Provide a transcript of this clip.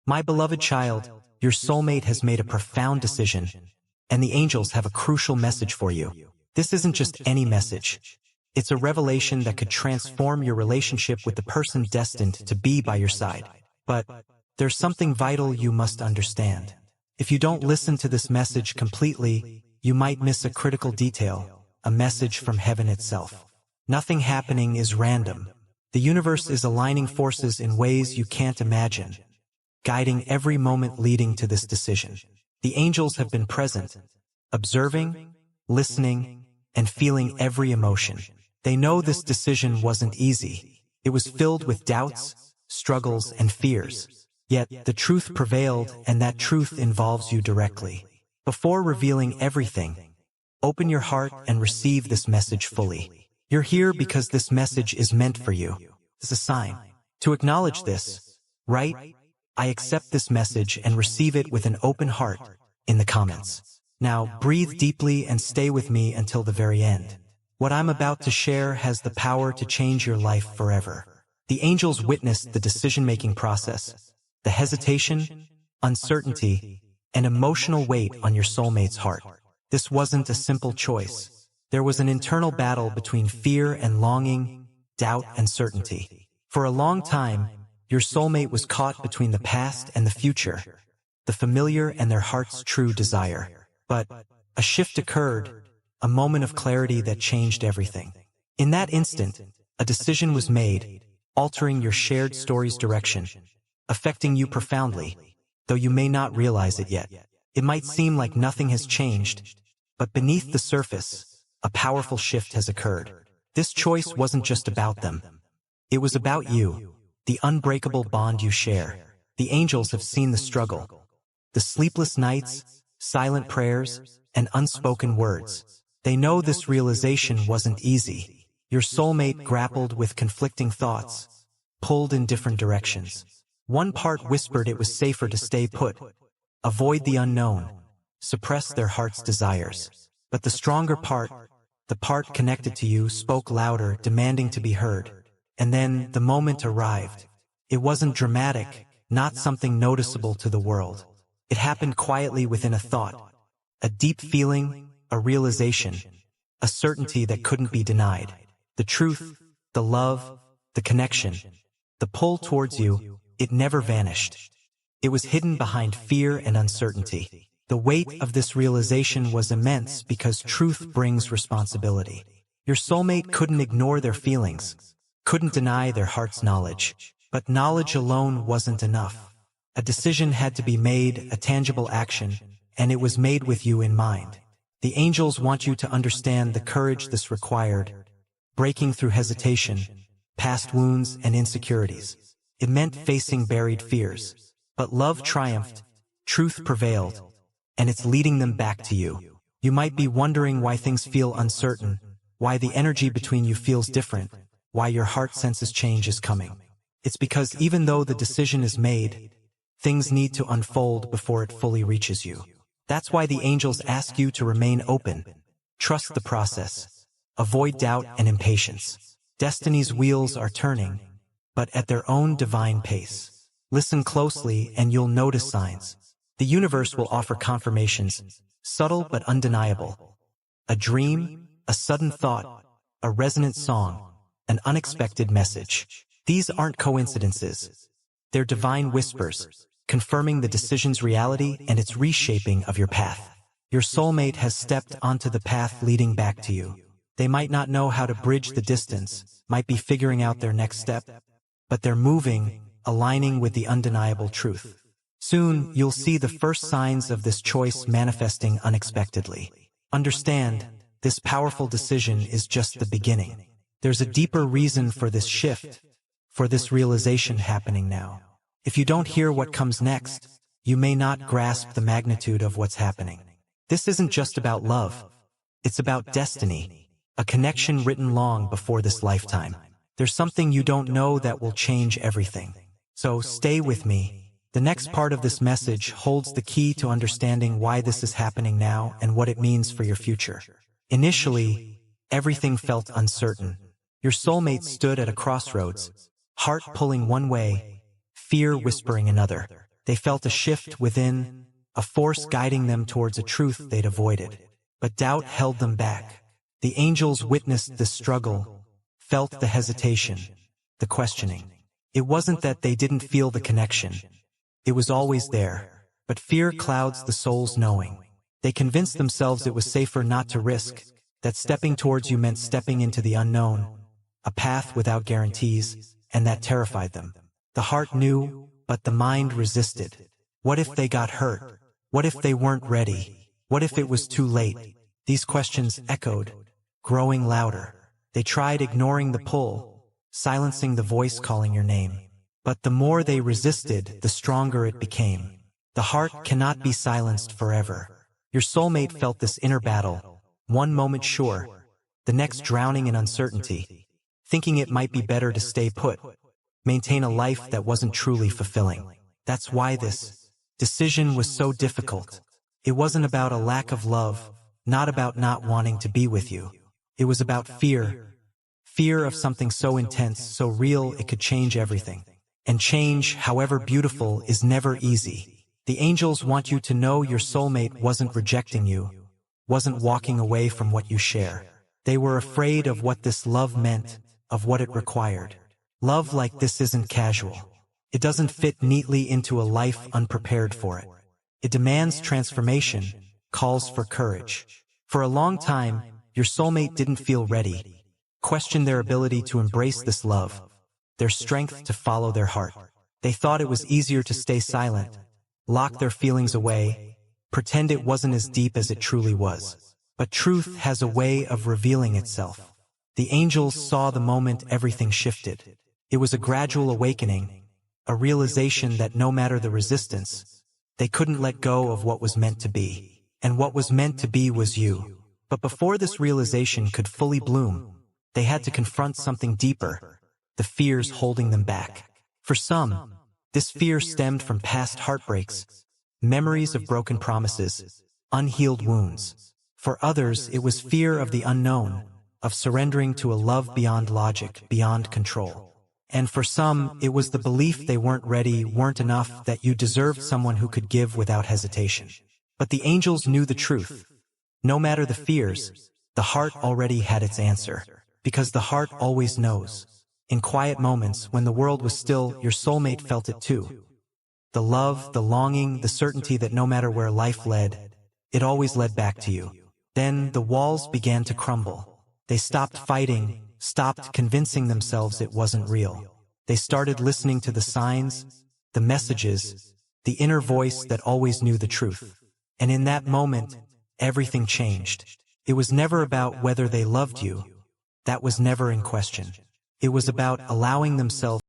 My beloved child, your soulmate has made a profound decision, and the angels have a crucial message for you. This isn't just any message. It's a revelation that could transform your relationship with the person destined to be by your side. But there's something vital you must understand. If you don't listen to this message completely, you might miss a critical detail, a message from heaven itself. Nothing happening is random. The universe is aligning forces in ways you can't imagine, guiding every moment leading to this decision. The angels have been present, observing, listening, and feeling every emotion. They know this decision wasn't easy. It was filled with doubts, struggles, and fears. Yet, the truth prevailed, and that truth involves you directly. Before revealing everything, open your heart and receive this message fully. You're here because this message is meant for you. It's a sign. To acknowledge this, write, "I accept this message," and receive it with an open heart in the comments. Now, breathe deeply and stay with me until the very end. What I'm about to share has the power to change your life forever. The angels witnessed the decision-making process, the hesitation, uncertainty, and emotional weight on your soulmate's heart. This wasn't a simple choice. There was an internal battle between fear and longing, doubt and certainty. For a long time, your soulmate was caught between the past and the future, the familiar and their heart's true desire. But a shift occurred, a moment of clarity that changed everything. In that instant, a decision was made, altering your shared story's direction, affecting you profoundly, though you may not realize it yet. It might seem like nothing has changed, but beneath the surface, a powerful shift has occurred. This choice wasn't just about them. It was about you, the unbreakable bond you share. The angels have seen the struggle, the sleepless nights, silent prayers, and unspoken words. They know this realization wasn't easy. Your soulmate grappled with conflicting thoughts, pulled in different directions. One part whispered it was safer to stay put, avoid the unknown, suppress their heart's desires. But the stronger part, the part connected to you, spoke louder, demanding to be heard. And then the moment arrived. It wasn't dramatic, not something noticeable to the world. It happened quietly within a thought, a deep feeling, a realization, a certainty that couldn't be denied. The truth, the love, the connection, the pull towards you, it never vanished. It was hidden behind fear and uncertainty. The weight of this realization was immense because truth brings responsibility. Your soulmate couldn't ignore their feelings, couldn't deny their heart's knowledge. But knowledge alone wasn't enough. A decision had to be made, a tangible action, and it was made with you in mind. The angels want you to understand the courage this required, breaking through hesitation, past wounds and insecurities. It meant facing buried fears. But love triumphed, truth prevailed, and it's leading them back to you. You might be wondering why things feel uncertain, why the energy between you feels different, why your heart senses change is coming. It's because even though the decision is made, things need to unfold before it fully reaches you. That's why the angels ask you to remain open. Trust the process. Avoid doubt and impatience. Destiny's wheels are turning, but at their own divine pace. Listen closely and you'll notice signs. The universe will offer confirmations, subtle but undeniable. A dream, a sudden thought, a resonant song, an unexpected message. These aren't coincidences. They're divine whispers, confirming the decision's reality and its reshaping of your path. Your soulmate has stepped onto the path leading back to you. They might not know how to bridge the distance, might be figuring out their next step, but they're moving, aligning with the undeniable truth. Soon, you'll see the first signs of this choice manifesting unexpectedly. Understand, this powerful decision is just the beginning. There's a deeper reason for this shift, for this realization happening now. If you don't hear what comes next, you may not grasp the magnitude of what's happening. This isn't just about love. It's about destiny, a connection written long before this lifetime. There's something you don't know that will change everything. So stay with me. The next part of this message holds the key to understanding why this is happening now and what it means for your future. Initially, everything felt uncertain. Your soulmate stood at a crossroads, heart pulling one way, fear whispering another. They felt a shift within, a force guiding them towards a truth they'd avoided. But doubt held them back. The angels witnessed the struggle, felt the hesitation, the questioning. It wasn't that they didn't feel the connection. It was always there. But fear clouds the soul's knowing. They convinced themselves it was safer not to risk, that stepping towards you meant stepping into the unknown, a path without guarantees, and that terrified them. The heart knew, but the mind resisted. What if they got hurt? What if they weren't ready? What if it was too late? These questions echoed, growing louder. They tried ignoring the pull, silencing the voice calling your name. But the more they resisted, the stronger it became. The heart cannot be silenced forever. Your soulmate felt this inner battle, one moment sure, the next drowning in uncertainty, thinking it might be better to stay put, maintain a life that wasn't truly fulfilling. That's why this decision was so difficult. It wasn't about a lack of love, not about not wanting to be with you. It was about fear. Fear of something so intense, so real it could change everything. And change, however beautiful, is never easy. The angels want you to know your soulmate wasn't rejecting you, wasn't walking away from what you share. They were afraid of what this love meant, of what it required. Love like this isn't casual. It doesn't fit neatly into a life unprepared for it. It demands transformation, calls for courage. For a long time, your soulmate didn't feel ready, questioned their ability to embrace this love, their strength to follow their heart. They thought it was easier to stay silent, lock their feelings away, pretend it wasn't as deep as it truly was. But truth has a way of revealing itself. The angels saw the moment everything shifted. It was a gradual awakening, a realization that no matter the resistance, they couldn't let go of what was meant to be. And what was meant to be was you. But before this realization could fully bloom, they had to confront something deeper, the fears holding them back. For some, this fear stemmed from past heartbreaks, memories of broken promises, unhealed wounds. For others, it was fear of the unknown, of surrendering to a love beyond logic, beyond control. And for some, it was the belief they weren't ready, weren't enough, that you deserved someone who could give without hesitation. But the angels knew the truth. No matter the fears, the heart already had its answer. Because the heart always knows. In quiet moments, when the world was still, your soulmate felt it too. The love, the longing, the certainty that no matter where life led, it always led back to you. Then the walls began to crumble. They stopped fighting, stopped convincing themselves it wasn't real. They started listening to the signs, the messages, the inner voice that always knew the truth. And in that moment, everything changed. It was never about whether they loved you. That was never in question. It was about allowing themselves